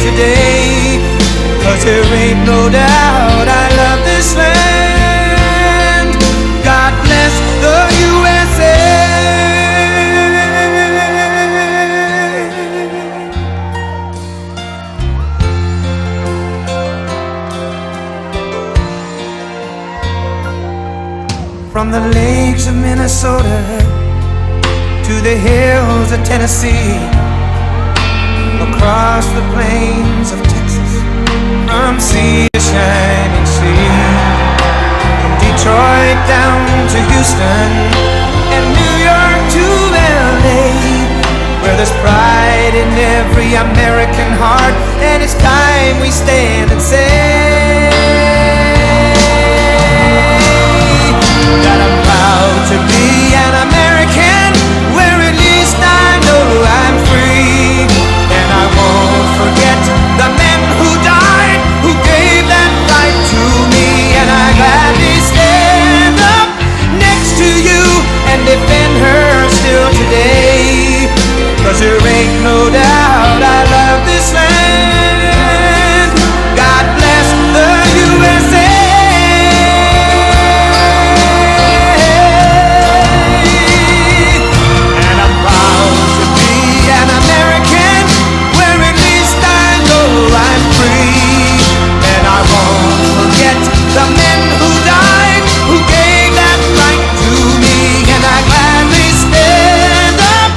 today. 'Cause there ain't no doubt I love this land. God bless the USA. From the lakes of Minnesota to the hills of Tennessee, across the plains of Texas, from sea to shining sea, from Detroit down to Houston and New York to LA, where there's pride in every American heart, and it's time we stand and say that I'm proud to be an American, where at least I know I'm free. And I won't forget the men who died, who gave that right to me. And I gladly stand up next to you and defend her still today. 'Cause there ain't no doubt I love this land. God bless the USA. The men who died, who gave that right to me. And I gladly stand up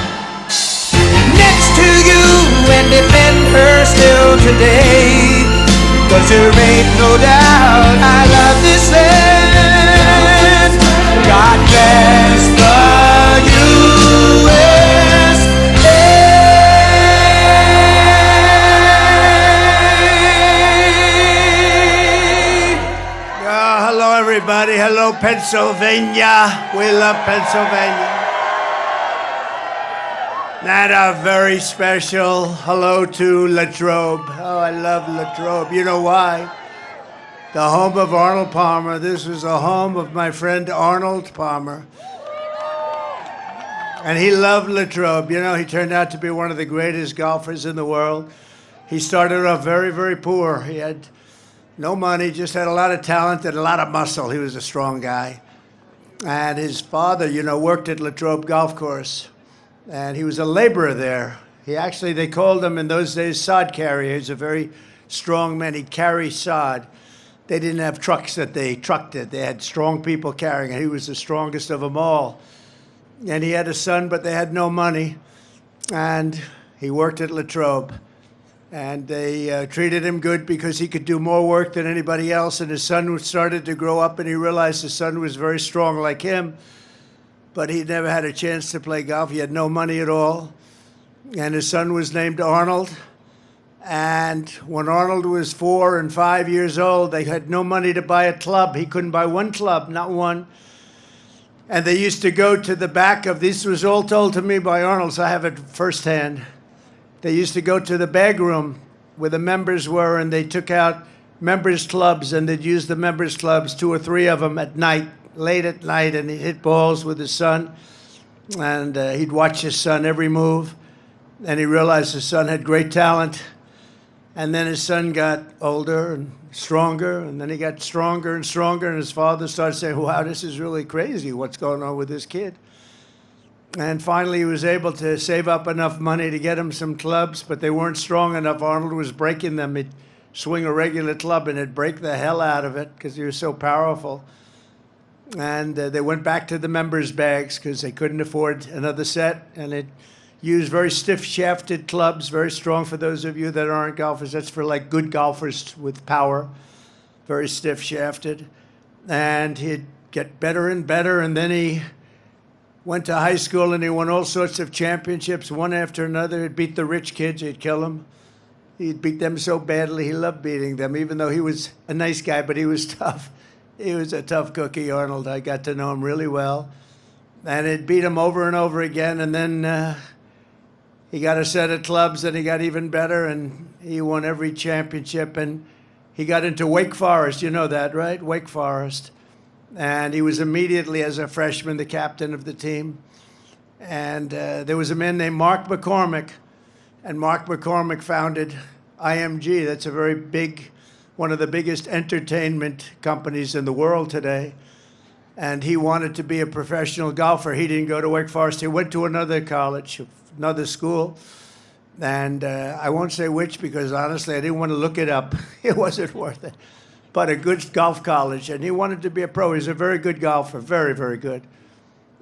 next to you and defend her still today. 'Cause there ain't no doubt I love this land. God bless the Everybody, hello Pennsylvania. We love Pennsylvania. And a very special hello to Latrobe. Oh, I love Latrobe. You know why? The home of Arnold Palmer. This was the home of my friend Arnold Palmer. And he loved Latrobe. You know, he turned out to be one of the greatest golfers in the world. He started off very, very poor. He had no money, just had a lot of talent and a lot of muscle. He was a strong guy. And his father, you know, worked at Latrobe Golf Course. And he was a laborer there. They called him in those days sod carrier. He's a very strong man. He'd carry sod. They didn't have trucks that they trucked it. They had strong people carrying it. He was the strongest of them all. And he had a son, but they had no money. And he worked at Latrobe. And they treated him good because he could do more work than anybody else. And his son started to grow up, and he realized his son was very strong like him. But he never had a chance to play golf. He had no money at all. And his son was named Arnold. And when Arnold was 4 and 5 years old, they had no money to buy a club. He couldn't buy one club, not one. And they used to go to the back of, this was all told to me by Arnold, so I have it firsthand. They used to go to the bag room where the members were, and they took out members' clubs, and they'd use the members' clubs, 2 or 3 of them at night, late at night, and he'd hit balls with his son. And he'd watch his son every move. And he realized his son had great talent. And then his son got older and stronger, and then he got stronger and stronger, and his father started saying, wow, this is really crazy. What's going on with this kid? And finally, he was able to save up enough money to get him some clubs, but they weren't strong enough. Arnold was breaking them. He'd swing a regular club, and it'd break the hell out of it because he was so powerful. And they went back to the members' bags because they couldn't afford another set, and it used very stiff-shafted clubs, very strong for those of you that aren't golfers. That's for, like, good golfers with power, very stiff-shafted. And he'd get better and better, and then he went to high school, and he won all sorts of championships, one after another. He'd beat the rich kids. He'd kill them. He'd beat them so badly. He loved beating them, even though he was a nice guy, but he was tough. He was a tough cookie, Arnold. I got to know him really well. And he'd beat him over and over again, and then he got a set of clubs, and he got even better, and he won every championship. And he got into Wake Forest. You know that, right? Wake Forest. And he was immediately, as a freshman, the captain of the team. And there was a man named Mark McCormick. And Mark McCormick founded IMG. That's a very big, one of the biggest entertainment companies in the world today. And he wanted to be a professional golfer. He didn't go to Wake Forest. He went to another college, another school. And I won't say which because, honestly, I didn't want to look it up. It wasn't worth it. But a good golf college. And he wanted to be a pro. He's a very good golfer, very, very good.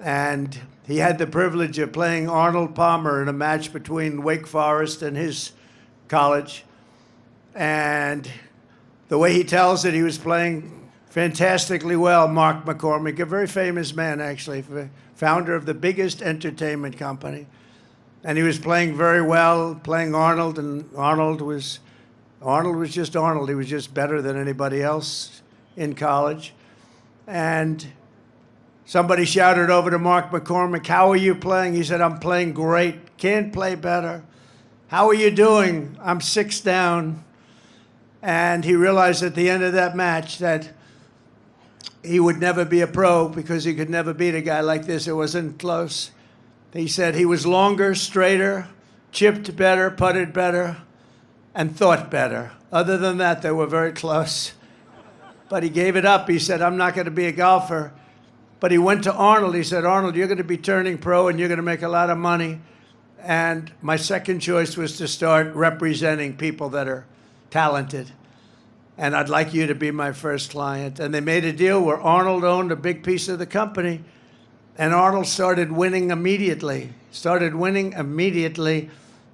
And he had the privilege of playing Arnold Palmer in a match between Wake Forest and his college. And the way he tells it, he was playing fantastically well. Mark McCormick, a very famous man, actually, founder of the biggest entertainment company. And he was playing very well, playing Arnold, and Arnold was just Arnold. He was just better than anybody else in college. And somebody shouted over to Mark McCormick, "How are you playing?" He said, "I'm playing great. Can't play better." "How are you doing?" "I'm 6 down." And he realized at the end of that match that he would never be a pro because he could never beat a guy like this. It wasn't close. He said he was longer, straighter, chipped better, putted better, and thought better. Other than that, they were very close. But he gave it up. He said, "I'm not going to be a golfer." But he went to Arnold. He said, "Arnold, you're going to be turning pro and you're going to make a lot of money. And my second choice was to start representing people that are talented. And I'd like you to be my first client." And they made a deal where Arnold owned a big piece of the company. And Arnold started winning immediately.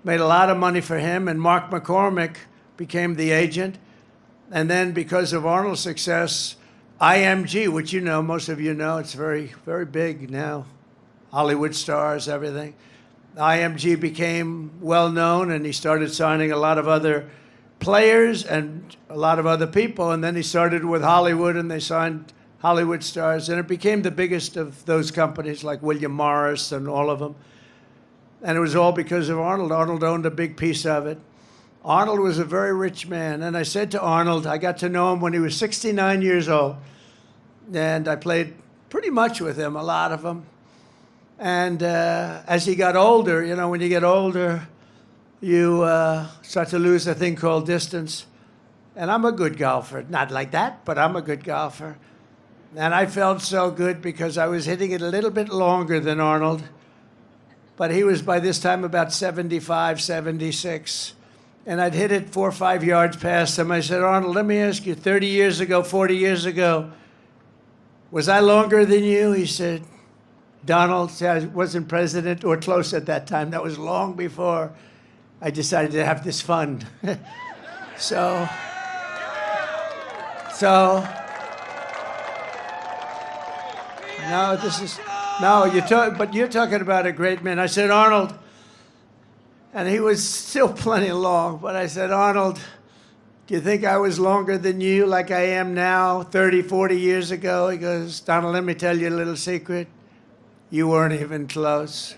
Made a lot of money for him. And Mark McCormick became the agent. And then because of Arnold's success, IMG, which you know, most of you know, it's very, very big now. Hollywood stars, everything. IMG became well known, and he started signing a lot of other players and a lot of other people. And then he started with Hollywood, and they signed Hollywood stars. And it became the biggest of those companies, like William Morris and all of them. And it was all because of Arnold. Arnold owned a big piece of it. Arnold was a very rich man. And I said to Arnold, I got to know him when he was 69 years old. And I played pretty much with him, a lot of them. And as he got older, you know, when you get older, you start to lose a thing called distance. And I'm a good golfer. Not like that, but I'm a good golfer. And I felt so good because I was hitting it a little bit longer than Arnold. But he was, by this time, about 75, 76. And I'd hit it 4 or 5 yards past him. I said, "Arnold, let me ask you, 30 years ago, 40 years ago, was I longer than you?" He said, "Donald, I wasn't president or close at that time. That was long before I decided to have this fund." So, no, this is, no, but you're talking about a great man. I said, "Arnold," and he was still plenty long, but I said, "Arnold, do you think I was longer than you like I am now 30, 40 years ago?" He goes, "Donald, let me tell you a little secret. You weren't even close."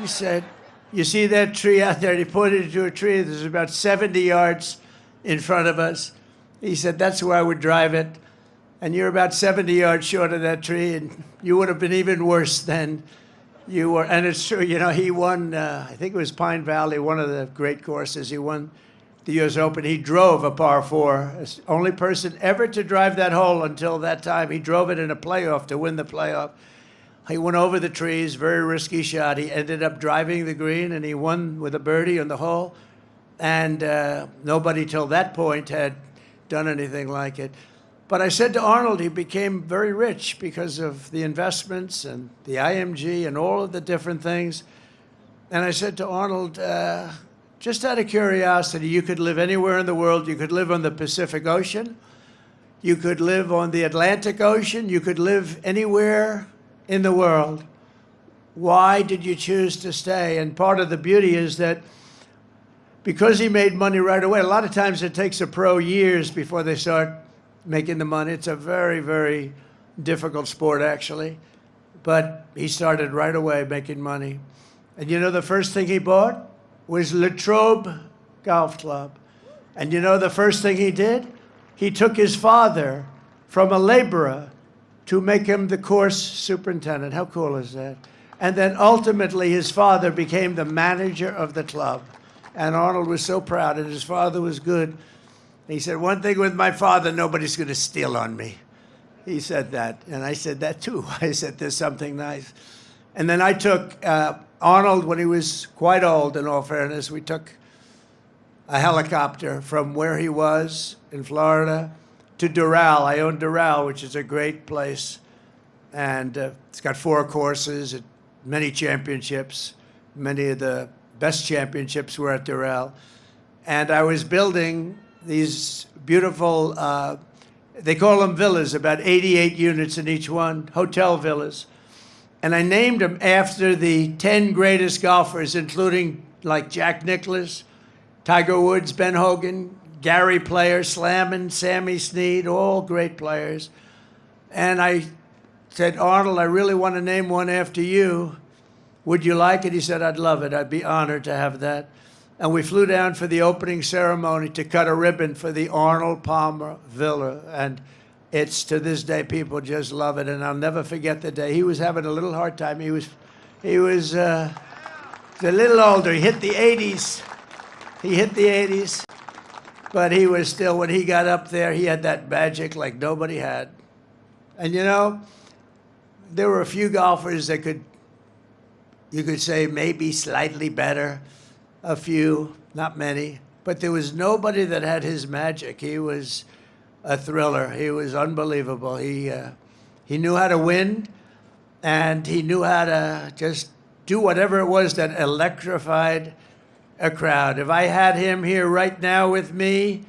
He said, "You see that tree out there?" He pointed to a tree that was about 70 yards in front of us. He said, "That's where I would drive it. And you're about 70 yards short of that tree, and you would have been even worse than you were." And it's true, you know, he won, I think it was Pine Valley, one of the great courses. He won the U.S. Open. He drove a par 4. As only person ever to drive that hole until that time. He drove it in a playoff to win the playoff. He went over the trees, very risky shot. He ended up driving the green, and he won with a birdie on the hole. And nobody till that point had done anything like it. But I said to Arnold, he became very rich because of the investments and the IMG and all of the different things. And I said to Arnold, just out of curiosity, you could live anywhere in the world. You could live on the Pacific Ocean. You could live on the Atlantic Ocean. You could live anywhere in the world. Why did you choose to stay? And part of the beauty is that because he made money right away, a lot of times it takes a pro years before they start making the money. It's a very, very difficult sport, actually. But he started right away making money. And you know the first thing he bought was Latrobe Golf Club. And you know the first thing he did? He took his father from a laborer to make him the course superintendent. How cool is that? And then ultimately his father became the manager of the club. And Arnold was so proud, and his father was good. He said, one thing with my father, nobody's going to steal on me. He said that, and I said that too. I said, there's something nice. And then I took Arnold, when he was quite old, in all fairness, we took a helicopter from where he was in Florida to Doral. I own Doral, which is a great place. And it's got 4 courses, many championships. Many of the best championships were at Doral. And I was building these beautiful, they call them villas, about 88 units in each one, hotel villas. And I named them after the 10 greatest golfers, including like Jack Nicklaus, Tiger Woods, Ben Hogan, Gary Player, Slammin', Sammy Snead, all great players. And I said, Arnold, I really want to name one after you. Would you like it? He said, I'd love it. I'd be honored to have that. And we flew down for the opening ceremony to cut a ribbon for the Arnold Palmer Villa. And it's, to this day, people just love it. And I'll never forget the day. He was having a little hard time. He was a little older. He hit the 80s. But he was still, when he got up there, he had that magic like nobody had. And, you know, there were a few golfers that you could say maybe slightly better. A few, not many. But there was nobody that had his magic. He was a thriller. He was unbelievable. He knew how to win, and he knew how to just do whatever it was that electrified a crowd. If I had him here right now with me,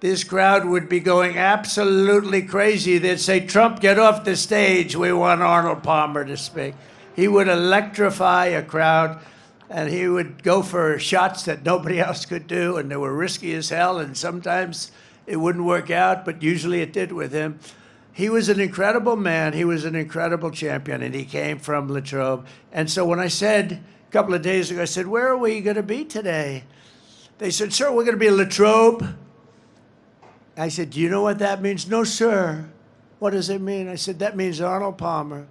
this crowd would be going absolutely crazy. They'd say, Trump, get off the stage. We want Arnold Palmer to speak. He would electrify a crowd, and he would go for shots that nobody else could do, and they were risky as hell, and sometimes it wouldn't work out, but usually it did with him. He was an incredible man. He was an incredible champion, and he came from Latrobe. And so when I said a couple of days ago, I said, where are we going to be today? They said, sir, we're going to be in Latrobe. I said, do you know what that means? No, sir. What does it mean? I said, that means Arnold Palmer.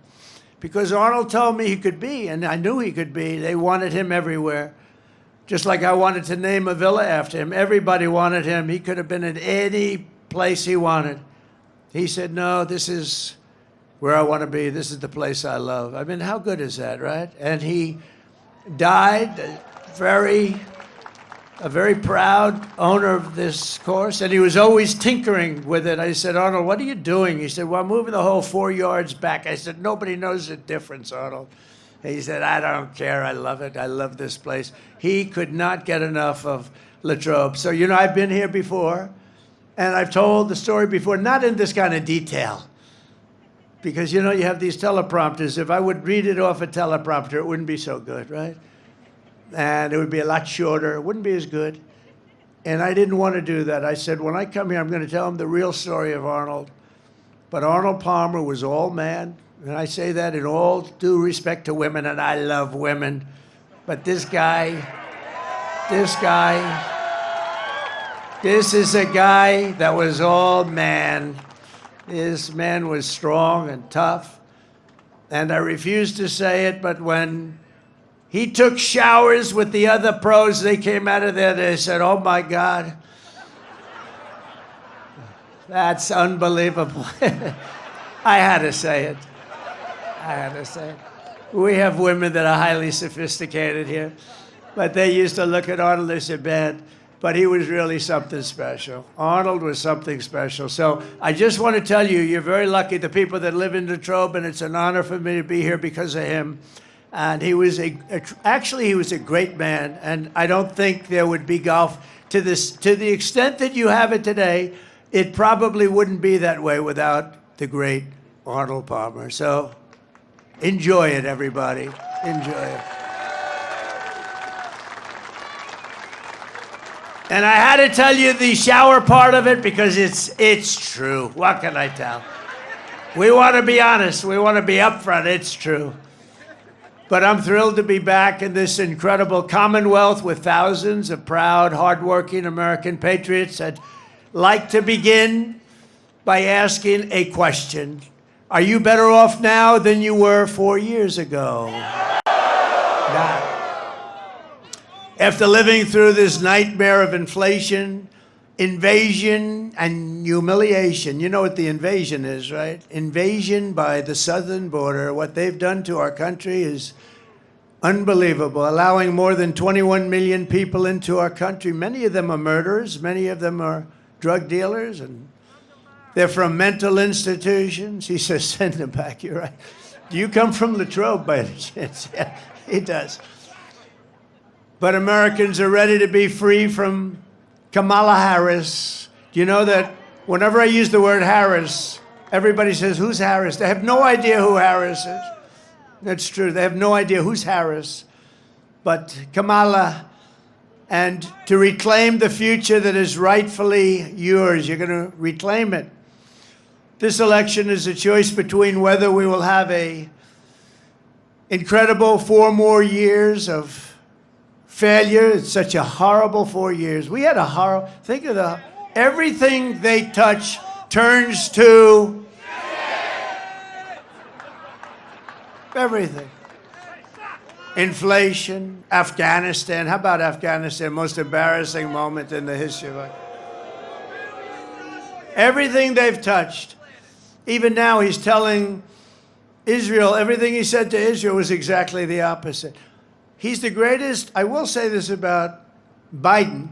Because Arnold told me he could be, and I knew he could be. They wanted him everywhere. Just like I wanted to name a villa after him. Everybody wanted him. He could have been in any place he wanted. He said, no, this is where I want to be. This is the place I love. I mean, how good is that, right? And he died a very proud owner of this course, and he was always tinkering with it. I said, Arnold, what are you doing? He said, well, I'm moving the hole 4 yards back. I said, nobody knows the difference, Arnold. He said, I don't care. I love it. I love this place. He could not get enough of Latrobe. So, you know, I've been here before, and I've told the story before, not in this kind of detail, because, you know, you have these teleprompters. If I would read it off a teleprompter, it wouldn't be so good, right? And it would be a lot shorter. It wouldn't be as good. And I didn't want to do that. I said, when I come here, I'm going to tell them the real story of Arnold. But Arnold Palmer was all man. And I say that in all due respect to women, and I love women. But this is a guy that was all man. This man was strong and tough. And I refuse to say it, but when he took showers with the other pros, they came out of there, they said, oh my God, that's unbelievable. I had to say it. We have women that are highly sophisticated here, but they used to look at Arnold and say, man, but he was really something special. Arnold was something special. So I just want to tell you, you're very lucky, the people that live in Latrobe, and it's an honor for me to be here because of him. And he was actually, he was a great man, and I don't think there would be golf to the extent that you have it today. It probably wouldn't be that way without the great Arnold Palmer. So enjoy it, everybody. Enjoy it. And I had to tell you the shower part of it because it's true. What can I tell? We want to be honest. We want to be upfront. It's true. But I'm thrilled to be back in this incredible Commonwealth with thousands of proud, hardworking American patriots. I'd like to begin by asking a question. Are you better off now than you were 4 years ago? Now, After living through this nightmare of inflation, invasion, and humiliation, you know what the invasion is, right? Invasion by the southern border. What they've done to our country is unbelievable, allowing more than 21 million people into our country. Many of them are murderers. Many of them are drug dealers, and they're from mental institutions. He says, send them back. You're right. Do you come from Latrobe by any chance? Yeah, he does. But Americans are ready to be free from Kamala Harris. Do you know that whenever I use the word Harris, everybody says, who's Harris? They have no idea who Harris is. That's true. They have no idea who's Harris. But Kamala, and to reclaim the future that is rightfully yours, you're going to reclaim it. This election is a choice between whether we will have a incredible 4 more years of failure. It's such a horrible 4 years. We had a horrible, think of everything they touch turns to everything. Inflation, Afghanistan. How about Afghanistan? Most embarrassing moment in the history of life. Everything they've touched. Even now, he's telling Israel, everything he said to Israel was exactly the opposite. He's the greatest, I will say this about Biden,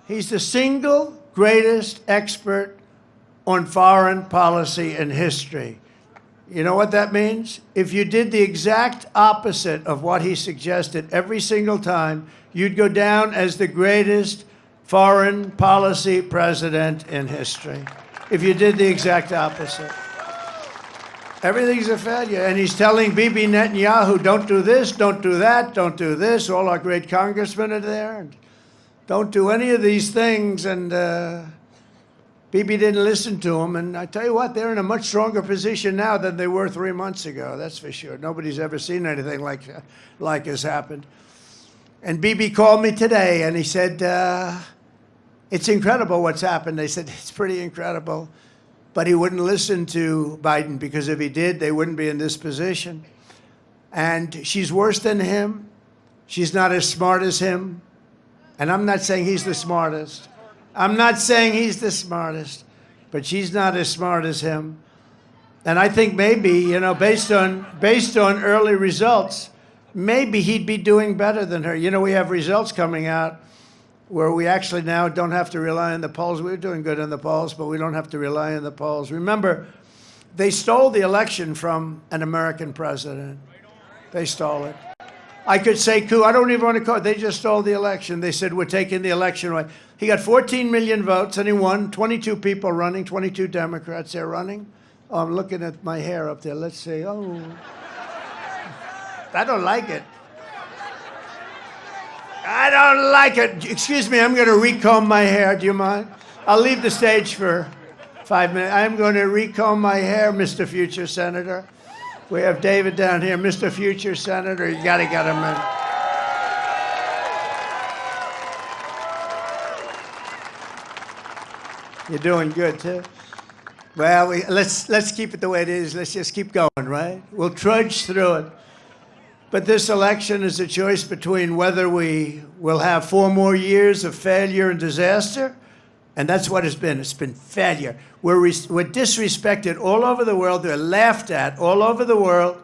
he's the single greatest expert on foreign policy in history. You know what that means? If you did the exact opposite of what he suggested every single time, you'd go down as the greatest foreign policy president in history. If you did the exact opposite. Everything's a failure. And he's telling Bibi Netanyahu, don't do this, don't do that, don't do this. All our great congressmen are there. And don't do any of these things. And Bibi didn't listen to him. And I tell you what, they're in a much stronger position now than they were 3 months ago. That's for sure. Nobody's ever seen anything like has happened. And Bibi called me today, and he said, it's incredible what's happened. They said, it's pretty incredible. But he wouldn't listen to Biden, because if he did, they wouldn't be in this position. And she's worse than him. She's not as smart as him. And I'm not saying he's the smartest. I'm not saying he's the smartest, but she's not as smart as him. And I think maybe, you know, based on early results, maybe he'd be doing better than her. You know, we have results coming out where we actually now don't have to rely on the polls. We're doing good in the polls, but we don't have to rely on the polls. Remember, they stole the election from an American president. They stole it. I could say coup. I don't even want to call it. They just stole the election. They said, we're taking the election away. He got 14 million votes, and he won. 22 people running, 22 Democrats there running. Oh, I'm looking at my hair up there. Let's see. Oh, I don't like it. I don't like it. Excuse me, I'm going to recomb my hair. Do you mind? I'll leave the stage for 5 minutes. I'm going to recomb my hair, Mr. Future Senator. We have David down here. Mr. Future Senator, you got to get him in. You're doing good, too. Well, let's keep it the way it is. Let's just keep going, right? We'll trudge through it. But this election is a choice between whether we will have 4 more years of failure and disaster, and that's what it's been. It's been failure. We're disrespected all over the world. They're laughed at all over the world.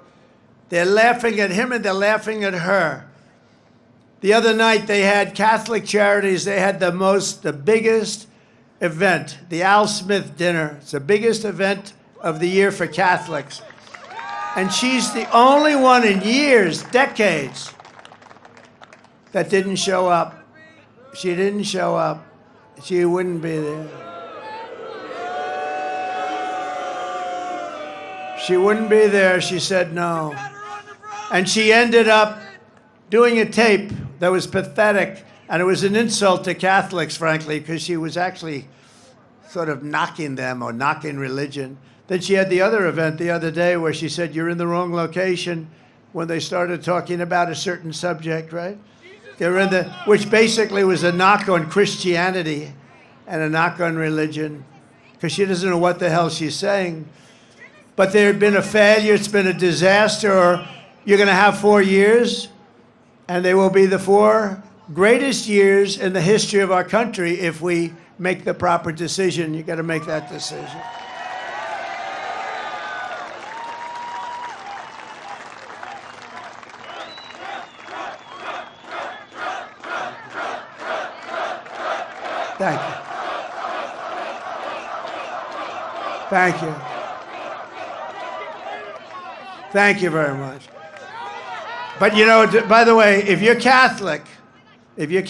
They're laughing at him and they're laughing at her. The other night they had Catholic Charities. They had the biggest event, the Al Smith dinner. It's the biggest event of the year for Catholics. And she's the only one in years, decades, that didn't show up. She didn't show up. She wouldn't be there. She wouldn't be there. She said no. And she ended up doing a tape that was pathetic. And it was an insult to Catholics, frankly, because she was actually sort of knocking them or knocking religion. Then she had the other event the other day where she said, you're in the wrong location, when they started talking about a certain subject, right? They were in which basically was a knock on Christianity and a knock on religion, because she doesn't know what the hell she's saying. But there had been a failure, it's been a disaster, or you're going to have 4 years, and they will be the 4 greatest years in the history of our country if we make the proper decision. You got to make that decision. Thank you. Thank you. Thank you very much. But you know, by the way, if you're Catholic, you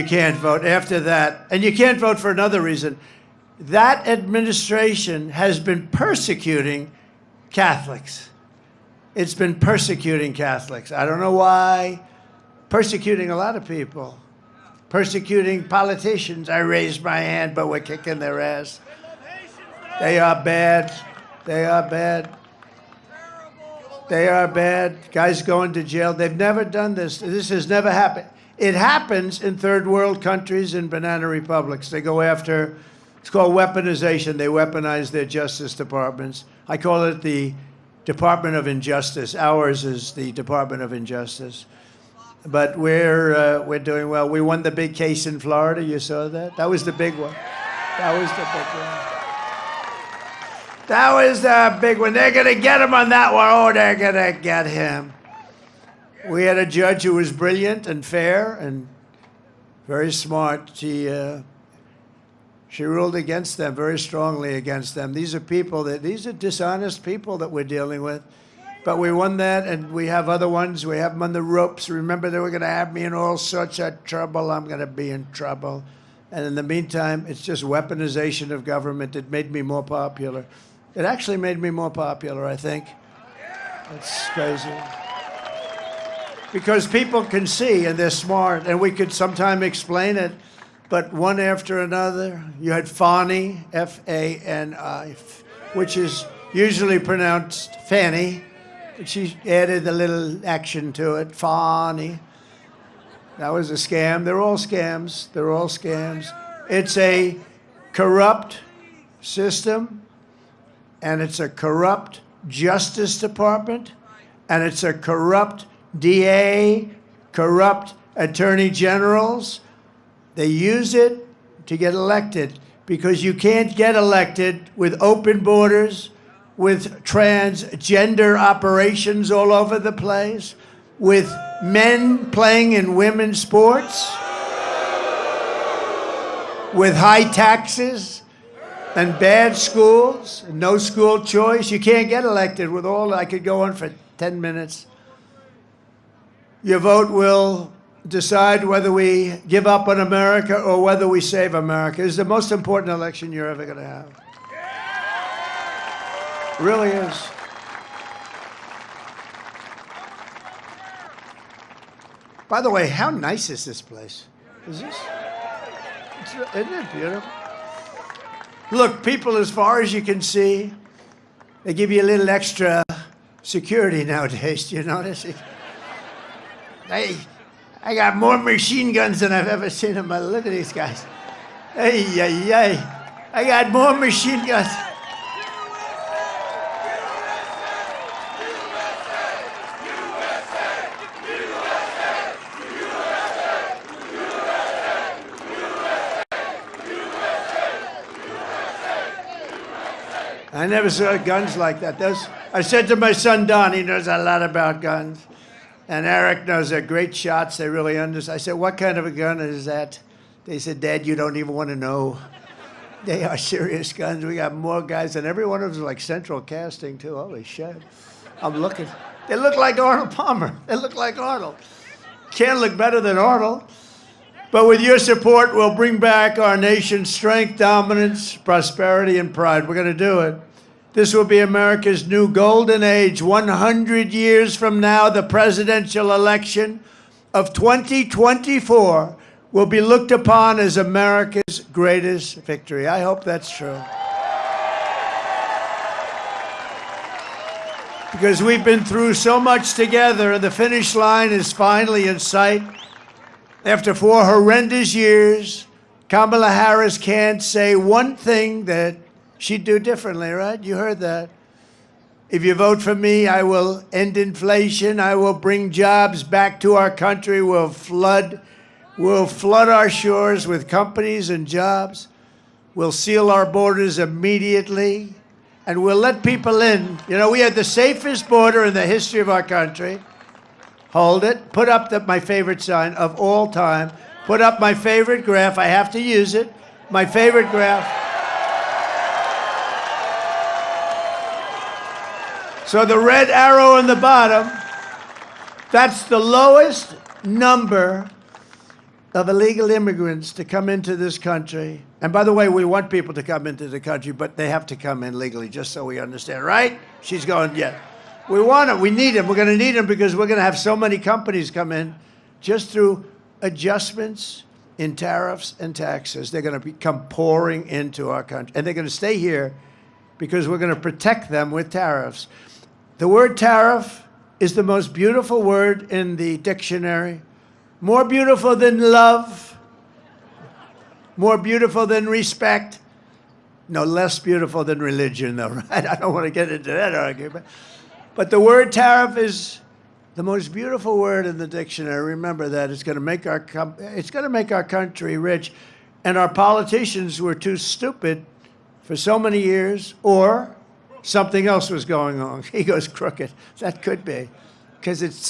can't vote after that. And you can't vote for another reason. That administration has been persecuting Catholics. It's been persecuting Catholics. I don't know why. Persecuting a lot of people. Persecuting politicians. I raised my hand, but we're kicking their ass. They are bad. They are bad. They are bad. Guys going to jail. They've never done this. This has never happened. It happens in third world countries and banana republics. They go after, it's called weaponization. They weaponize their justice departments. I call it the Department of Injustice. Ours is the Department of Injustice. But we're doing well. We won the big case in Florida. You saw that? That was the big one. That was the big one. That was the big one. They're going to get him on that one. Oh, they're going to get him. We had a judge who was brilliant and fair and very smart. She ruled against them, very strongly against them. These are dishonest people that we're dealing with. But we won that, and we have other ones. We have them on the ropes. Remember, they were going to have me in all sorts of trouble. I'm going to be in trouble. And in the meantime, it's just weaponization of government. It made me more popular. It actually made me more popular, I think. It's crazy. Because people can see, and they're smart, and we could sometime explain it, but one after another. You had Fani, F-A-N-I, which is usually pronounced Fanny. She added a little action to it, Fani. That was a scam. They're all scams. They're all scams. It's a corrupt system, and it's a corrupt Justice Department, and it's a corrupt DA, corrupt attorney generals. They use it to get elected because you can't get elected with open borders, with transgender operations all over the place, with men playing in women's sports, with high taxes and bad schools, and no school choice. You can't get elected with all. I could go on for 10 minutes. Your vote will decide whether we give up on America or whether we save America. It's the most important election you're ever going to have. It really is. By the way, how nice is this place? Isn't it beautiful? Look, people as far as you can see, they give you a little extra security nowadays. Do you notice? Hey, I got more machine guns than I've ever seen in my life. Look at these guys. Hey, hey, hey. I got more machine guns. I never saw guns like that. I said to my son, Don, he knows a lot about guns. And Eric knows they're great shots. They really understand. I said, what kind of a gun is that? They said, Dad, you don't even want to know. They are serious guns. We got more guys, and every one of them is like central casting, too. Holy shit. I'm looking. They look like Arnold Palmer. They look like Arnold. Can't look better than Arnold. But with your support, we'll bring back our nation's strength, dominance, prosperity, and pride. We're going to do it. This will be America's new golden age. 100 years from now, the presidential election of 2024 will be looked upon as America's greatest victory. I hope that's true. Because we've been through so much together, and the finish line is finally in sight. After 4 horrendous years, Kamala Harris can't say one thing that she'd do differently, right? You heard that. If you vote for me, I will end inflation. I will bring jobs back to our country. We'll flood our shores with companies and jobs. We'll seal our borders immediately. And we'll let people in. You know, we had the safest border in the history of our country. Hold it. Put up my favorite sign of all time. Put up my favorite graph. I have to use it. My favorite graph. So the red arrow on the bottom, that's the lowest number of illegal immigrants to come into this country. And by the way, we want people to come into the country, but they have to come in legally, just so we understand, right? She's going, yeah. We want them. We need them. We're going to need them because we're going to have so many companies come in just through adjustments in tariffs and taxes. They're going to come pouring into our country. And they're going to stay here because we're going to protect them with tariffs. The word tariff is the most beautiful word in the dictionary. More beautiful than love. More beautiful than respect. No, less beautiful than religion, though, right? I don't want to get into that argument. But the word tariff is the most beautiful word in the dictionary. Remember that. It's going to make our country rich. And our politicians were too stupid for so many years, or something else was going on. He goes crooked. That could be, because it's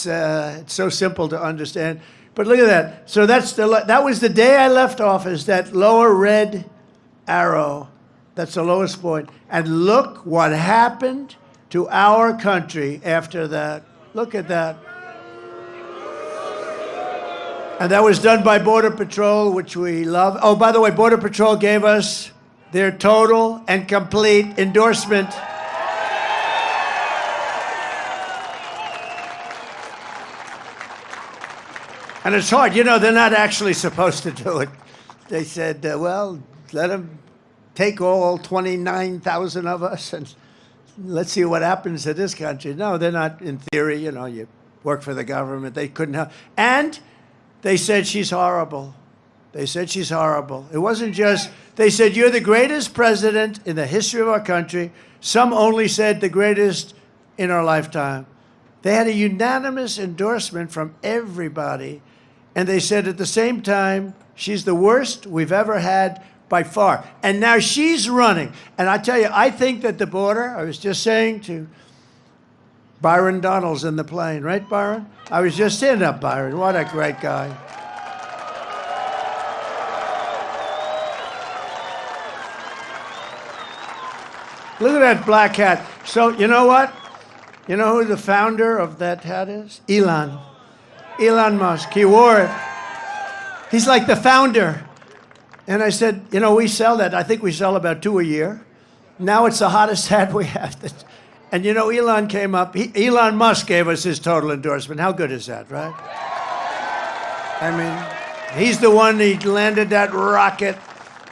so simple to understand. But look at that. So that was the day I left office, that lower red arrow. That's the lowest point. And look what happened to our country after that. Look at that. And that was done by Border Patrol, which we love. Oh, by the way, Border Patrol gave us their total and complete endorsement. And it's hard. You know, they're not actually supposed to do it. They said, well, let them take all 29,000 of us and let's see what happens to this country. No, they're not, in theory. You know, you work for the government. They couldn't help. And they said she's horrible. They said she's horrible. It wasn't just, they said, you're the greatest president in the history of our country. Some only said the greatest in our lifetime. They had a unanimous endorsement from everybody. And they said at the same time, she's the worst we've ever had by far. And now she's running. And I tell you, I think that the border, I was just saying to Byron Donald's in the plane, right, Byron? I was just saying up, Byron. What a great guy. Look at that black hat. So, you know what? You know who the founder of that hat is? Elon Musk. He wore it. He's like the founder. And I said, you know, we sell that. I think we sell about 2 a year. Now it's the hottest hat we have. And, you know, Elon came up. Elon Musk gave us his total endorsement. How good is that, right? I mean, he's the one, he landed that rocket.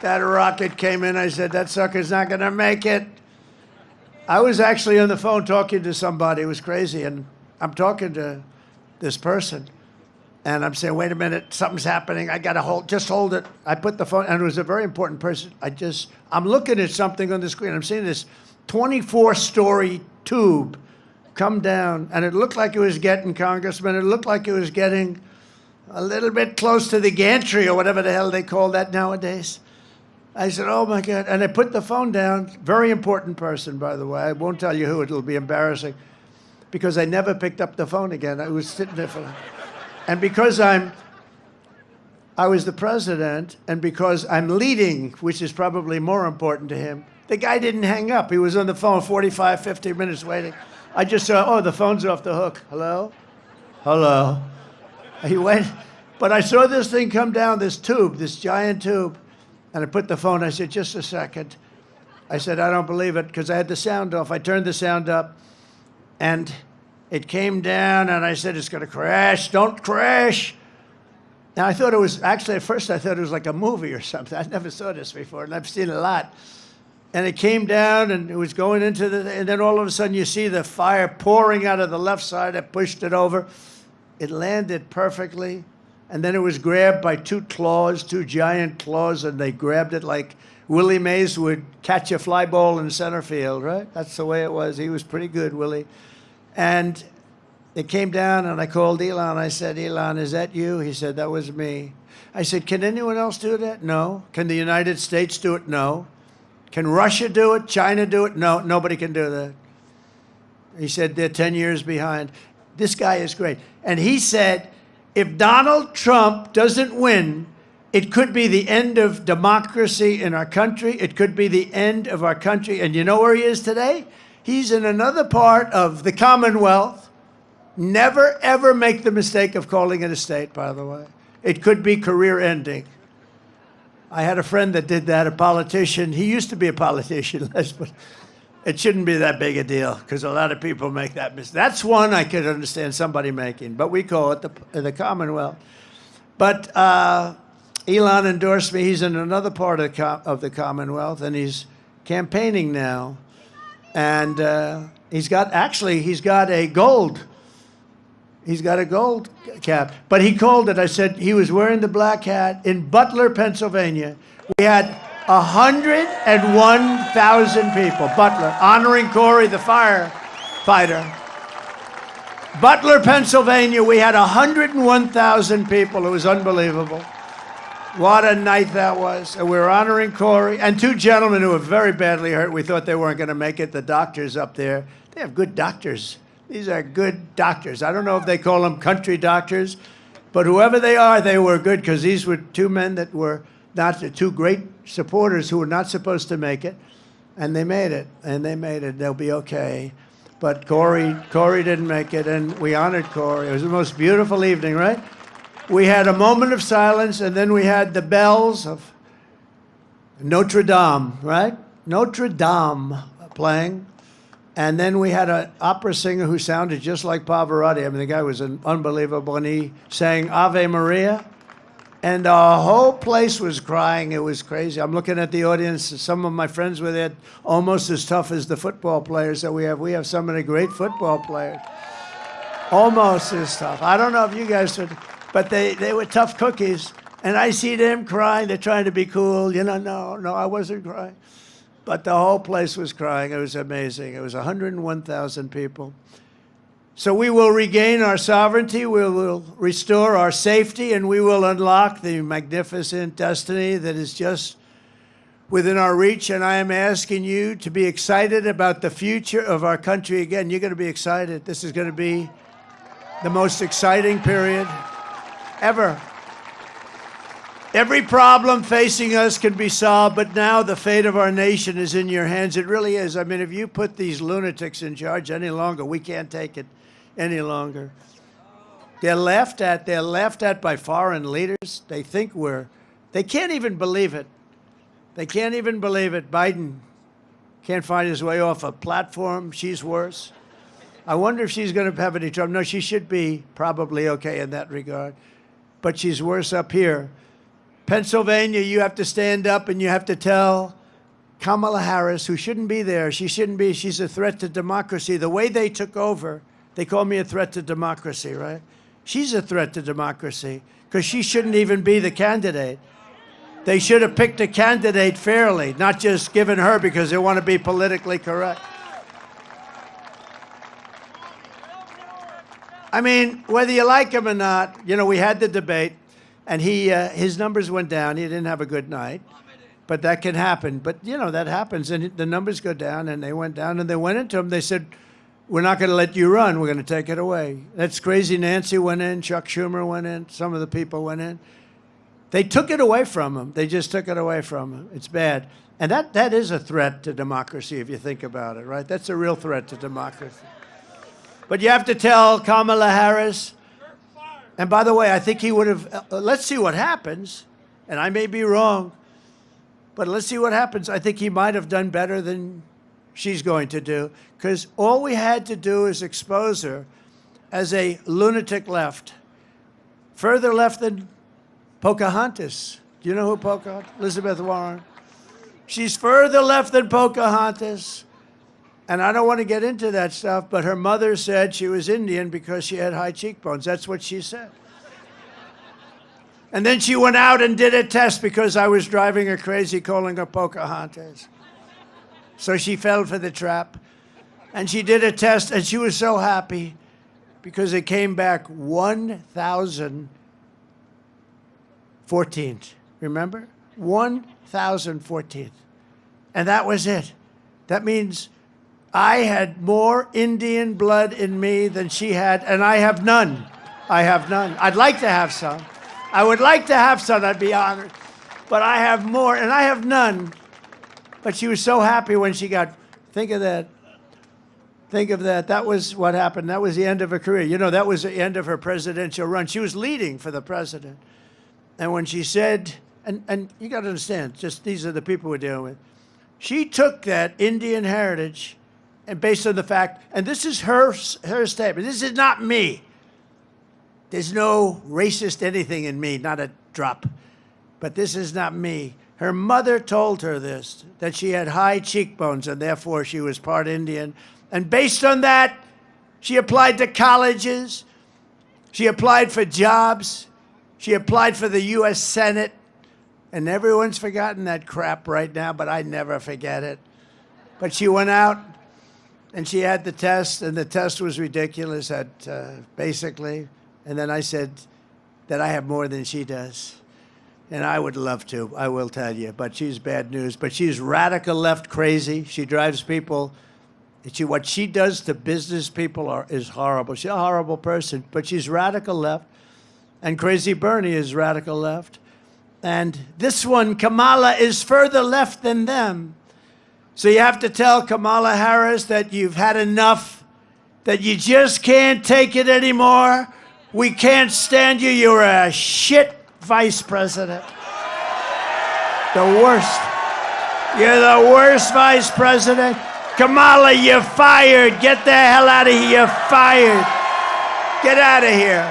That rocket came in. I said, that sucker's not going to make it. I was actually on the phone talking to somebody. It was crazy. And I'm talking to this person. And I'm saying, wait a minute, something's happening. I got to just hold it. I put the phone, and it was a very important person. I'm looking at something on the screen. I'm seeing this 24-story tube come down, and it looked like it was getting, Congressman, it looked like it was getting a little bit close to the gantry or whatever the hell they call that nowadays. I said, oh, my God. And I put the phone down. Very important person, by the way. I won't tell you who. It'll be embarrassing. Because I never picked up the phone again. I was sitting there for... And because I was the president, and because I'm leading, which is probably more important to him, the guy didn't hang up. He was on the phone 45, 50 minutes waiting. I just saw, oh, the phone's off the hook. Hello? Hello? He went, but I saw this thing come down, this tube, this giant tube, and I put the phone, I said, just a second. I said, I don't believe it, because I had the sound off. I turned the sound up, and it came down, and I said, it's going to crash. Don't crash. Now, I thought it was, actually, at first, I thought it was like a movie or something. I never saw this before, and I've seen a lot. And it came down, and it was going into and then all of a sudden, you see the fire pouring out of the left side. I pushed it over. It landed perfectly and then it was grabbed by two claws, two giant claws, and they grabbed it like Willie Mays would catch a fly ball in center field, right? That's the way it was. He was pretty good, Willie. And it came down, and I called Elon. I said, Elon, is that you? He said, that was me. I said, can anyone else do that? No. Can the United States do it? No. Can Russia do it? China do it? No. Nobody can do that. He said, they're 10 years behind. This guy is great. And he said, if Donald Trump doesn't win, it could be the end of democracy in our country. It could be the end of our country. And you know where he is today? He's in another part of the Commonwealth. Never, ever make the mistake of calling it a state, by the way. It could be career ending. I had a friend that did that, a politician. He used to be a politician, but it shouldn't be that big a deal because a lot of people make that mistake. That's one I could understand somebody making, but we call it the Commonwealth. But Elon endorsed me. He's in another part of the Commonwealth, and he's campaigning now. And he's got a gold. He's got a gold cap. But he called it, I said, he was wearing the black hat in Butler, Pennsylvania. We had 101,000 people, Butler, honoring Corey, the firefighter. Butler, Pennsylvania, we had 101,000 people. It was unbelievable. What a night that was. And we were honoring Corey and two gentlemen who were very badly hurt. We thought they weren't going to make it, the doctors up there. They have good doctors. These are good doctors. I don't know if they call them country doctors, but whoever they are, they were good because these were two men that were not two great supporters who were not supposed to make it, and they made it, and they made it. They'll be okay. But Corey didn't make it, and we honored Corey. It was the most beautiful evening, right? We had a moment of silence, and then we had the bells of Notre Dame, right? Notre Dame playing. And then we had an opera singer who sounded just like Pavarotti. I mean, the guy was unbelievable, and he sang Ave Maria. And the whole place was crying. It was crazy. I'm looking at the audience. Some of my friends were there, almost as tough as the football players that we have. We have some of the great football players. Almost as tough. I don't know if you guys would, but they were tough cookies. And I see them crying. They're trying to be cool. You know, no, I wasn't crying. But the whole place was crying. It was amazing. It was 101,000 people. So we will regain our sovereignty, we will restore our safety, and we will unlock the magnificent destiny that is just within our reach. And I am asking you to be excited about the future of our country again. You're going to be excited. This is going to be the most exciting period ever. Every problem facing us can be solved, but now the fate of our nation is in your hands. It really is. I mean, if you put these lunatics in charge any longer, we can't take it any longer. They're laughed at. They're laughed at by foreign leaders. They think they can't even believe it. They can't even believe it. Biden can't find his way off a platform. She's worse. I wonder if she's going to have any trouble. No, she should be probably okay in that regard. But she's worse up here. Pennsylvania, you have to stand up and you have to tell Kamala Harris, who shouldn't be there, she's a threat to democracy. The way they took over, they call me a threat to democracy, right? She's a threat to democracy because she shouldn't even be the candidate. They should have picked a candidate fairly, not just given her because they want to be politically correct. I mean, whether you like him or not, you know, we had the debate. And his numbers went down. He didn't have a good night. But that can happen. But, you know, that happens. And the numbers go down, and they went down. And they went into him. They said, we're not going to let you run. We're going to take it away. That's crazy. Nancy went in. Chuck Schumer went in. Some of the people went in. They took it away from him. They just took it away from him. It's bad. And that is a threat to democracy, if you think about it, right? That's a real threat to democracy. But you have to tell Kamala Harris. And by the way, I think he would have, let's see what happens. And I may be wrong, but let's see what happens. I think he might have done better than she's going to do, because all we had to do is expose her as a lunatic left, further left than Pocahontas. Do you know who Pocahontas? Elizabeth Warren. She's further left than Pocahontas. And I don't want to get into that stuff, but her mother said she was Indian because she had high cheekbones. That's what she said. And then she went out and did a test because I was driving her crazy, calling her Pocahontas. So she fell for the trap. And she did a test, and she was so happy because it came back 1,014th. Remember? 1,014th. And that was it. That means I had more Indian blood in me than she had, and I have none. I have none. I'd like to have some. I would like to have some, I'd be honored. But I have more, and I have none. But she was so happy when she got, think of that. Think of that. That was what happened. That was the end of her career. You know, that was the end of her presidential run. She was leading for the president. And when she said, and you got to understand, just these are the people we're dealing with. She took that Indian heritage, and based on the fact, and this is her statement. This is not me. There's no racist anything in me, not a drop. But this is not me. Her mother told her this, that she had high cheekbones, and therefore she was part Indian. And based on that, she applied to colleges. She applied for jobs. She applied for the U.S. Senate. And everyone's forgotten that crap right now, but I never forget it. But she went out, and she had the test, and the test was ridiculous basically. And then I said that I have more than she does. And I would love to, I will tell you. But she's bad news. But she's radical left crazy. She drives people. What she does to business people is horrible. She's a horrible person. But she's radical left. And Crazy Bernie is radical left. And this one, Kamala, is further left than them. So you have to tell Kamala Harris that you've had enough, that you just can't take it anymore. We can't stand you. You're a shit vice president. The worst. You're the worst vice president. Kamala, you're fired. Get the hell out of here. You're fired. Get out of here.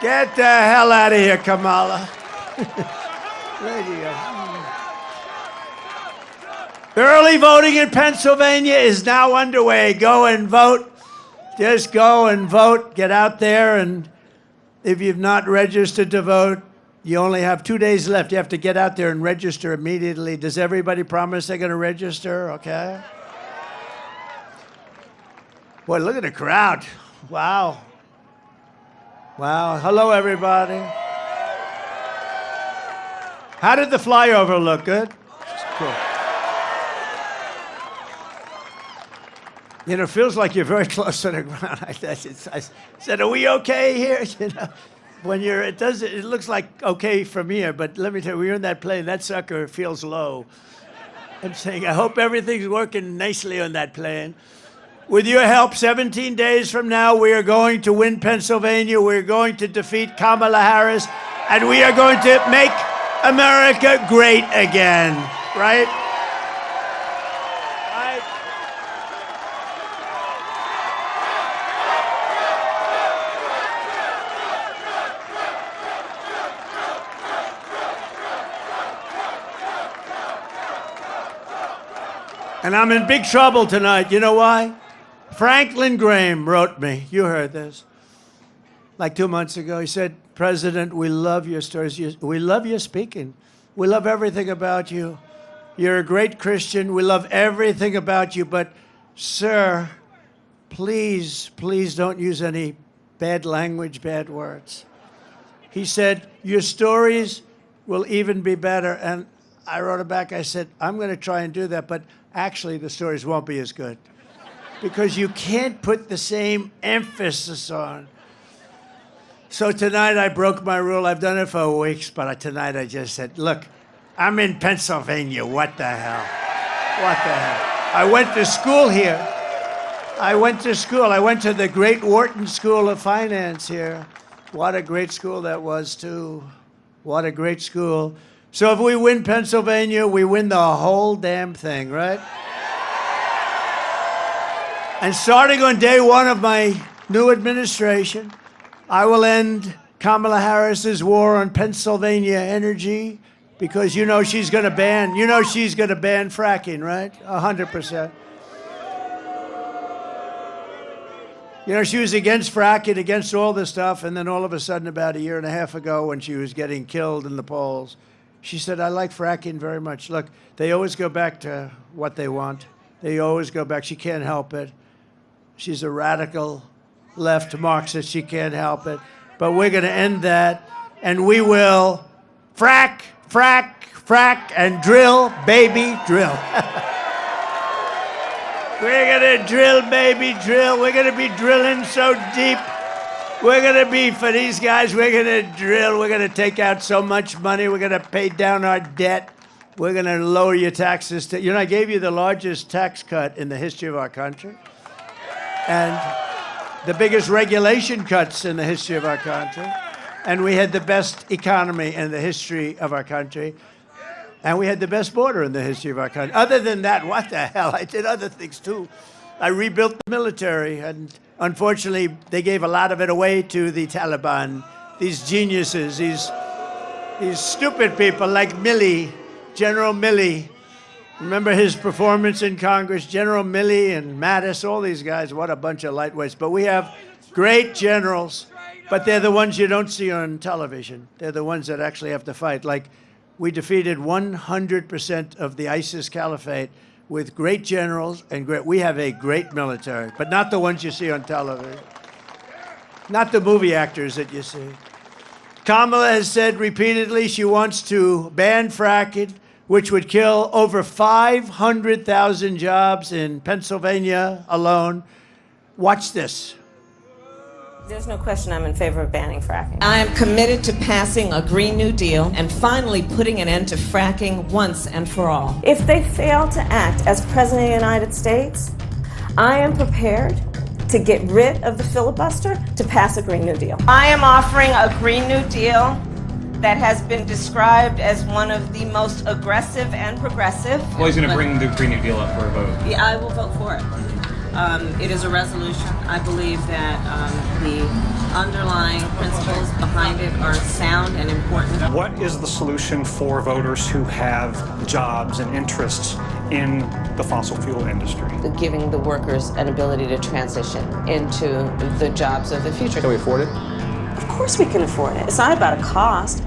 Get the hell out of here, Kamala. There you go. Early voting in Pennsylvania is now underway. Go and vote. Just go and vote. Get out there, and if you've not registered to vote, you only have 2 days left. You have to get out there and register immediately. Does everybody promise they're going to register? Okay. Boy, look at the crowd. Wow. Wow. Hello, everybody. How did the flyover look? Good? Cool. You know, it feels like you're very close to the ground. I said, are we okay here? You know, when it looks like okay from here, but let me tell you, when you're in that plane, that sucker feels low. I'm saying, I hope everything's working nicely on that plane. With your help, 17 days from now, we are going to win Pennsylvania. We're going to defeat Kamala Harris, and we are going to make America great again, right? And I'm in big trouble tonight. You know why? Franklin Graham wrote me. You heard this. Like 2 months ago, he said, President, we love your stories. We love your speaking. We love everything about you. You're a great Christian. We love everything about you. But, sir, please, please don't use any bad language, bad words. He said, your stories will even be better. And I wrote it back. I said, I'm going to try and do that. But actually, the stories won't be as good because you can't put the same emphasis on. So tonight I broke my rule. I've done it for weeks, but tonight I just said, look, I'm in Pennsylvania. What the hell? What the hell? I went to school here. I went to school. I went to the great Wharton School of Finance here. What a great school that was, too. What a great school. So if we win Pennsylvania, we win the whole damn thing, right? And starting on day one of my new administration, I will end Kamala Harris's war on Pennsylvania energy because you know she's going to ban fracking, right? 100%. You know, she was against fracking, against all this stuff, and then all of a sudden, about a year and a half ago, when she was getting killed in the polls, she said, I like fracking very much. Look, they always go back to what they want. They always go back. She can't help it. She's a radical left Marxist. She can't help it. But we're going to end that, and we will frack, frack, frack, and drill, baby, drill. We're going to drill, baby, drill. We're going to be drilling so deep. We're going to be, for these guys, we're going to drill. We're going to take out so much money. We're going to pay down our debt. We're going to lower your taxes. You know, I gave you the largest tax cut in the history of our country. And the biggest regulation cuts in the history of our country. And we had the best economy in the history of our country. And we had the best border in the history of our country. Other than that, what the hell? I did other things, too. I rebuilt the military, and unfortunately, they gave a lot of it away to the Taliban, these geniuses, these stupid people like Milley, General Milley. Remember his performance in Congress? General Milley and Mattis, all these guys, what a bunch of lightweights. But we have great generals, but they're the ones you don't see on television. They're the ones that actually have to fight. Like, we defeated 100% of the ISIS caliphate with great generals and we have a great military, but not the ones you see on television. Not the movie actors that you see. Kamala has said repeatedly she wants to ban fracking, which would kill over 500,000 jobs in Pennsylvania alone. Watch this. There's no question I'm in favor of banning fracking. I am committed to passing a Green New Deal and finally putting an end to fracking once and for all. If they fail to act as President of the United States, I am prepared to get rid of the filibuster to pass a Green New Deal. I am offering a Green New Deal that has been described as one of the most aggressive and progressive. Well, he's going to bring the Green New Deal up for a vote. Yeah, I will vote for it. It is a resolution. I believe that the underlying principles behind it are sound and important. What is the solution for voters who have jobs and interests in the fossil fuel industry? Giving the workers an ability to transition into the jobs of the future. Can we afford it? Of course we can afford it. It's not about a cost.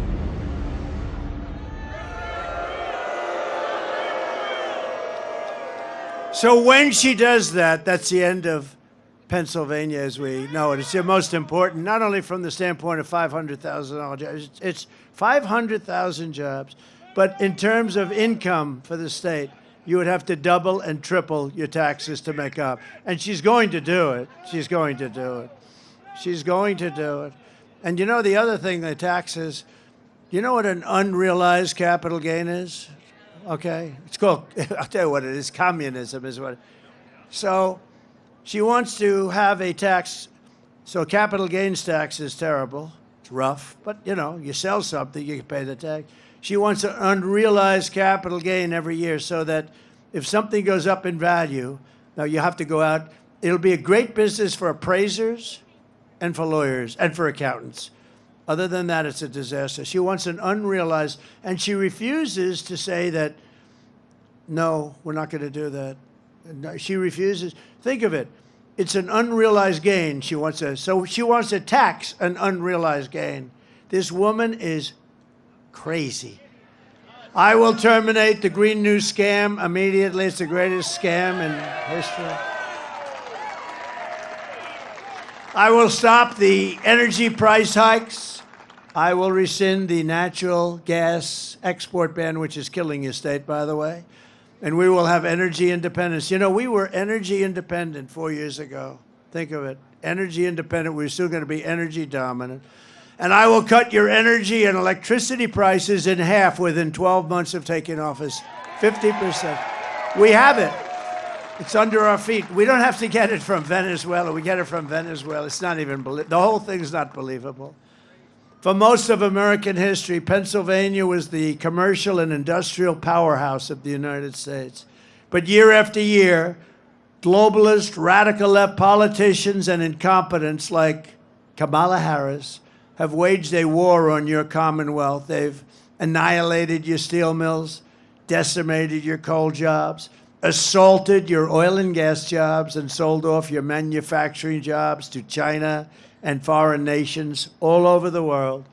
So when she does that, that's the end of Pennsylvania as we know it. It's the most important, not only from the standpoint of $500,000 jobs, it's 500,000 jobs, but in terms of income for the state, you would have to double and triple your taxes to make up. And she's going to do it. She's going to do it. She's going to do it. And you know the other thing, the taxes, you know what an unrealized capital gain is? Okay, it's called, I'll tell you what it is, communism is what. So she wants to have a tax, so capital gains tax is terrible, it's rough, but you know, you sell something, you can pay the tax. She wants an unrealized capital gain every year so that if something goes up in value, now you have to go out, it'll be a great business for appraisers and for lawyers and for accountants. Other than that, it's a disaster. She wants an unrealized, and she refuses to say that, no, we're not going to do that. No, she refuses. Think of it. It's an unrealized gain she wants to, so she wants to tax an unrealized gain. This woman is crazy. I will terminate the Green New scam immediately. It's the greatest scam in history. I will stop the energy price hikes. I will rescind the natural gas export ban, which is killing your state, by the way. And we will have energy independence. You know, we were energy independent 4 years ago. Think of it. Energy independent. We're still going to be energy dominant. And I will cut your energy and electricity prices in half within 12 months of taking office. 50%. We have it. It's under our feet. We don't have to get it from Venezuela. We get it from Venezuela. It's not even believable. The whole thing's not believable. For most of American history, Pennsylvania was the commercial and industrial powerhouse of the United States. But year after year, globalist, radical left politicians and incompetents like Kamala Harris have waged a war on your Commonwealth. They've annihilated your steel mills, decimated your coal jobs, assaulted your oil and gas jobs and sold off your manufacturing jobs to China and foreign nations all over the world.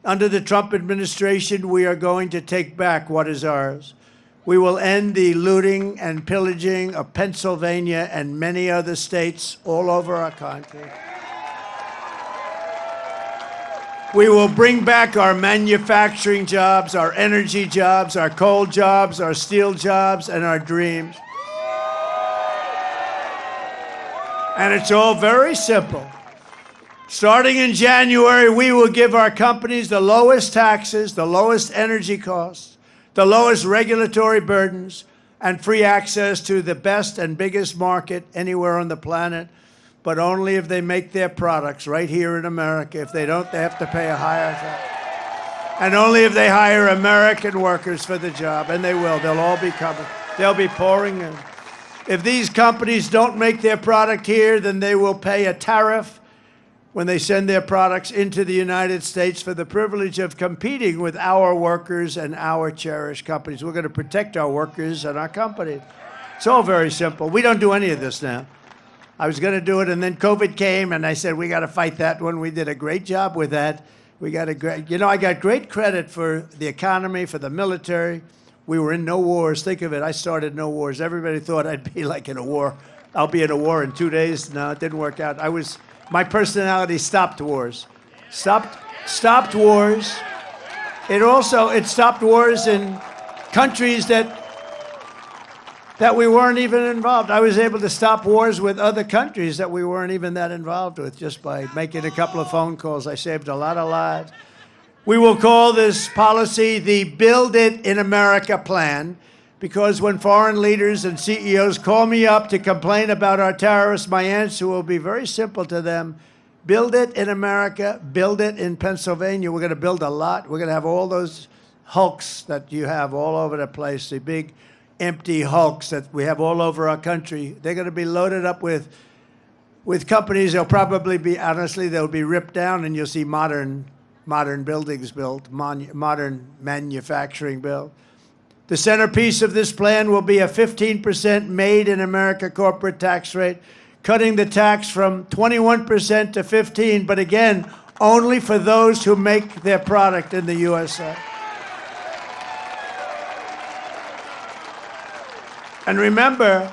Under the Trump administration, we are going to take back what is ours. We will end the looting and pillaging of Pennsylvania and many other states all over our country. We will bring back our manufacturing jobs, our energy jobs, our coal jobs, our steel jobs, and our dreams. And it's all very simple. Starting in January, we will give our companies the lowest taxes, the lowest energy costs, the lowest regulatory burdens, and free access to the best and biggest market anywhere on the planet, but only if they make their products right here in America. If they don't, they have to pay a higher tax. And only if they hire American workers for the job, and they will. They'll all be coming. They'll be pouring in. If these companies don't make their product here, then they will pay a tariff when they send their products into the United States for the privilege of competing with our workers and our cherished companies. We're going to protect our workers and our companies. It's all very simple. We don't do any of this now. I was going to do it, and then COVID came, and I said, we got to fight that one. We did a great job with that. I got great credit for the economy, for the military. We were in no wars. Think of it. I started no wars. Everybody thought I'd be like in a war. I'll be in a war in 2 days. No, it didn't work out. My personality stopped wars. Stopped wars. It stopped wars in countries that we weren't even involved. I was able to stop wars with other countries that we weren't even that involved with just by making a couple of phone calls. I saved a lot of lives. We will call this policy the Build It in America plan, because when foreign leaders and CEOs call me up to complain about our tariffs, my answer will be very simple to them. Build it in America, build it in Pennsylvania. We're going to build a lot. We're going to have all those hulks that you have all over the place, the big empty hulks that we have all over our country. They're going to be loaded up with companies. They'll probably be, honestly, they'll be ripped down, and you'll see modern buildings built, modern manufacturing built. The centerpiece of this plan will be a 15% made in America corporate tax rate, cutting the tax from 21% to 15%, but again, only for those who make their product in the USA. And remember,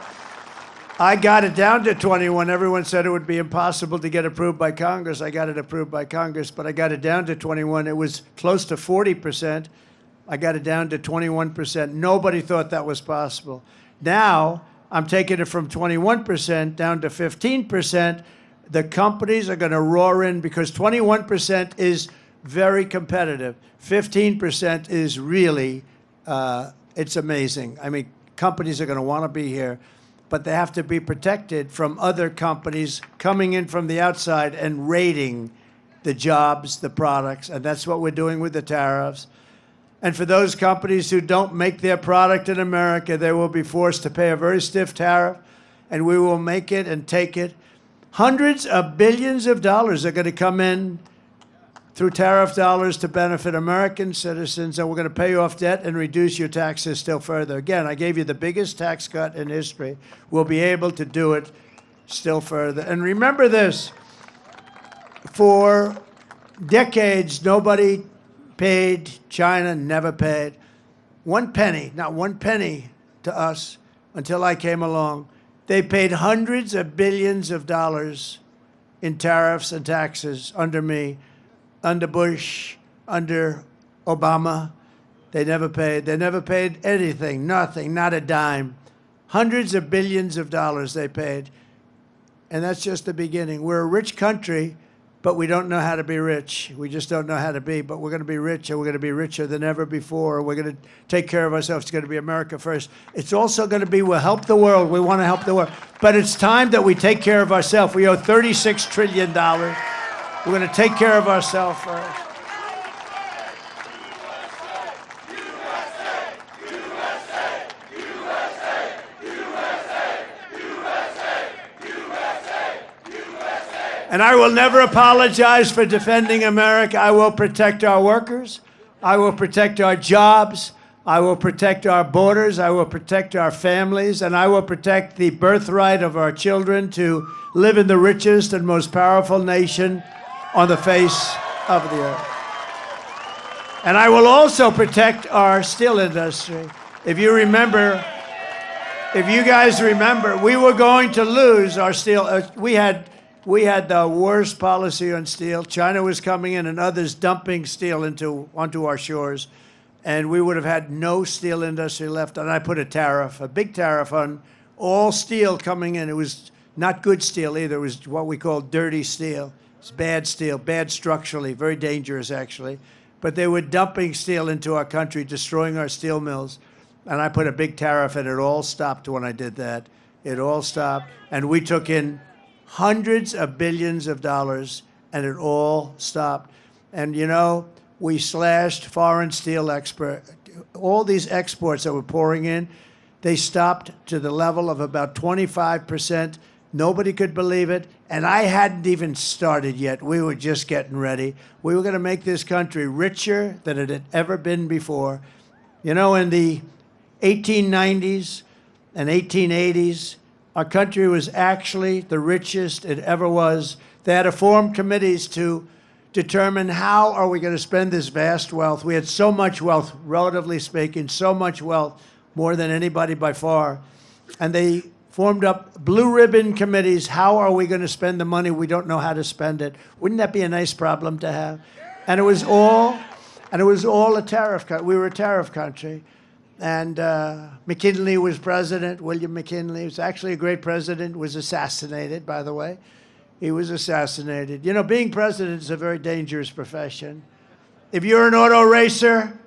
I got it down to 21. Everyone said it would be impossible to get approved by Congress. I got it approved by Congress, but I got it down to 21. It was close to 40%. I got it down to 21%. Nobody thought that was possible. Now, I'm taking it from 21% down to 15%. The companies are going to roar in because 21% is very competitive. 15% is really, it's amazing. I mean, companies are going to want to be here, but they have to be protected from other companies coming in from the outside and raiding the jobs, the products, and that's what we're doing with the tariffs. And for those companies who don't make their product in America, they will be forced to pay a very stiff tariff, and we will make it and take it. Hundreds of billions of dollars are going to come in through tariff dollars to benefit American citizens, and we're going to pay off debt and reduce your taxes still further. Again, I gave you the biggest tax cut in history. We'll be able to do it still further. And remember this, for decades, nobody paid, China never paid 1 penny, not 1 penny to us until I came along. They paid hundreds of billions of dollars in tariffs and taxes under me, under Bush, under Obama. They never paid. They never paid anything, nothing, not a dime. Hundreds of billions of dollars they paid. And that's just the beginning. We're a rich country, but we don't know how to be rich. We just don't know how to be, but we're going to be rich, and we're going to be richer than ever before. We're going to take care of ourselves. It's going to be America first. It's also going to be, we'll help the world. We want to help the world. But it's time that we take care of ourselves. We owe $36 trillion. We're going to take care of ourselves first. And I will never apologize for defending America. I will protect our workers. I will protect our jobs. I will protect our borders, I will protect our families, and I will protect the birthright of our children to live in the richest and most powerful nation on the face of the earth. And I will also protect our steel industry. If you guys remember, we were going to lose our steel. We had the worst policy on steel. China was coming in and others dumping steel onto our shores. And we would have had no steel industry left. And I put a big tariff on all steel coming in. It was not good steel either. It was what we call dirty steel. It's bad steel, bad structurally, very dangerous actually. But they were dumping steel into our country, destroying our steel mills. And I put a big tariff and it all stopped when I did that. It all stopped. And we took in hundreds of billions of dollars and it all stopped. And you know, we slashed foreign steel all these exports that were pouring in, they stopped to the level of about 25%. Nobody could believe it. And I hadn't even started yet. We were just getting ready. We were going to make this country richer than it had ever been before. You know, in the 1890s and 1880s, our country was actually the richest it ever was. They had to form committees to determine how are we going to spend this vast wealth. We had so much wealth, relatively speaking, so much wealth, more than anybody by far. And they formed up blue ribbon committees. How are we going to spend the money? We don't know how to spend it. Wouldn't that be a nice problem to have? And it was all a tariff country. We were a tariff country. And McKinley was president. William McKinley was actually a great president, was assassinated, by the way. He was assassinated. You know, being president is a very dangerous profession. If you're an auto racer,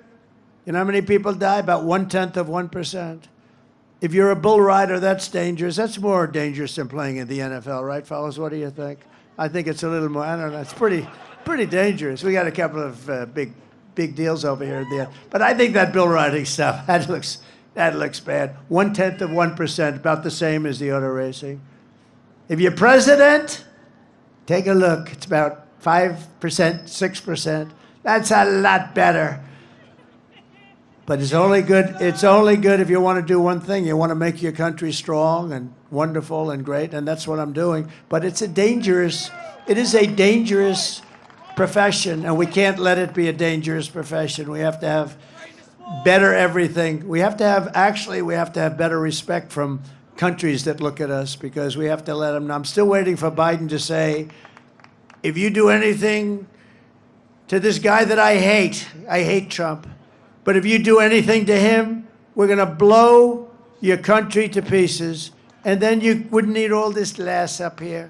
you know how many people die? About 1/10%. If you're a bull rider, that's dangerous. That's more dangerous than playing in the NFL, right, fellas? What do you think? I think it's a little more, I don't know, it's pretty dangerous. We got a couple of big deals over here at the end. But I think that bull riding stuff, that looks bad. 1/10%, about the same as the auto racing. If you're president, take a look. It's about 5%, 6%. That's a lot better. But it's only good if you want to do one thing. You want to make your country strong and wonderful and great, and that's what I'm doing. But it is a dangerous profession, and we can't let it be a dangerous profession. We have to have better everything. We have to have better respect from countries that look at us, because we have to let them know. I'm still waiting for Biden to say, if you do anything to this guy that I hate Trump, but if you do anything to him, we're going to blow your country to pieces, and then you wouldn't need all this glass up here.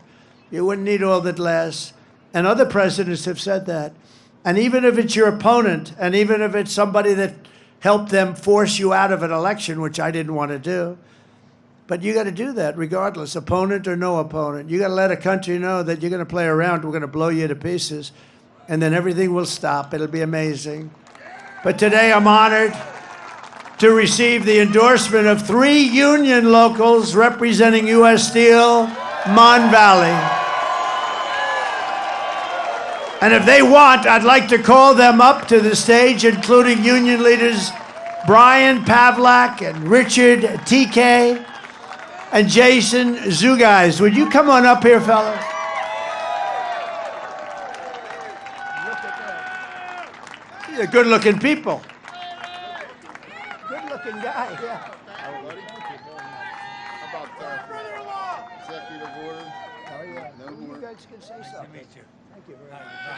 You wouldn't need all the glass. And other presidents have said that. And even if it's your opponent, and even if it's somebody that helped them force you out of an election, which I didn't want to do, but you got to do that regardless, opponent or no opponent. You got to let a country know that you're going to play around, we're going to blow you to pieces, and then everything will stop. It'll be amazing. But today I'm honored to receive the endorsement of 3 union locals representing U.S. Steel, Mon Valley. And if they want, I'd like to call them up to the stage, including union leaders Brian Pavlak and Richard TK and Jason Zugais. Would you come on up here, fellas? These are good-looking people. Good-looking guy, yeah. Executive order. Oh, yeah. No more. You guys can say something. Thank you very much.